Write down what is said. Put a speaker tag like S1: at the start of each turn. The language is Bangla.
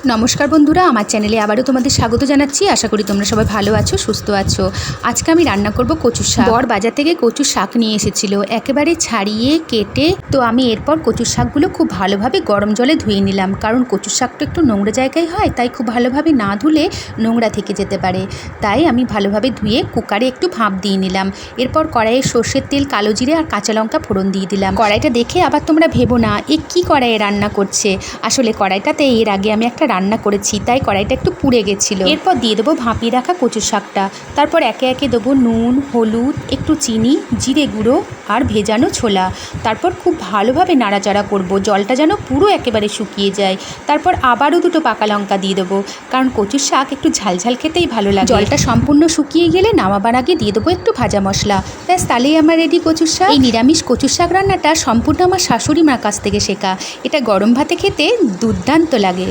S1: নমস্কার বন্ধুরা, আমার চ্যানেলে আবারও তোমাদের স্বাগত জানাচ্ছি। আশা করি তোমরা সবাই ভালো আছো, সুস্থ আছো। আজকে আমি রান্না করব কচুর শাক। বর বাজার থেকে কচুর শাক নিয়ে এসেছিল, একেবারে ছাড়িয়ে কেটে। তো আমি এরপর কচুর শাকগুলো খুব ভালোভাবে গরম জলে ধুয়ে নিলাম, কারণ কচুর শাকটা একটু নোংরা জায়গায় হয়, তাই খুব ভালোভাবে না ধুলে নোংরা থেকে যেতে পারে। তাই আমি ভালোভাবে ধুয়ে কুকারে একটু ভাপ দিয়ে নিলাম। এরপর কড়াইয়ে সর্ষের তেল, কালো জিরে আর কাঁচা লঙ্কা ফোড়ন দিয়ে দিলাম। কড়াইটা দেখে আবার তোমরা ভেবো না এ কী কড়াইয়ে রান্না করছে। আসলে কড়াইটাতে এর আগে আমি একটা রান্না করেছি, তাই কড়াইটা একটু পুড়ে গেছিলো। এরপর দিয়ে দেবো ভাপিয়ে রাখা কচুর শাকটা। তারপর একে একে দেবো নুন, হলুদ, একটু চিনি, জিরে গুঁড়ো আর ভেজানো ছোলা। তারপর খুব ভালোভাবে নাড়াচাড়া করব, জলটা যেন পুরো একেবারে শুকিয়ে যায়। তারপর আবারও দুটো পাকা লঙ্কা দিয়ে দেবো, কারণ কচুর শাক একটু ঝালঝাল খেতেই ভালো লাগে। জলটা সম্পূর্ণ শুকিয়ে গেলে নামাবার আগে দিয়ে দেবো একটু ভাজা মশলা। ব্যাস, তাহলেই আমার রেডি কচুর শাক। এই নিরামিষ কচুর শাক রান্নাটা সম্পূর্ণ আমার শাশুড়ি মার কাছ থেকে শেখা। এটা গরম ভাতে খেতে দুর্দান্ত লাগে।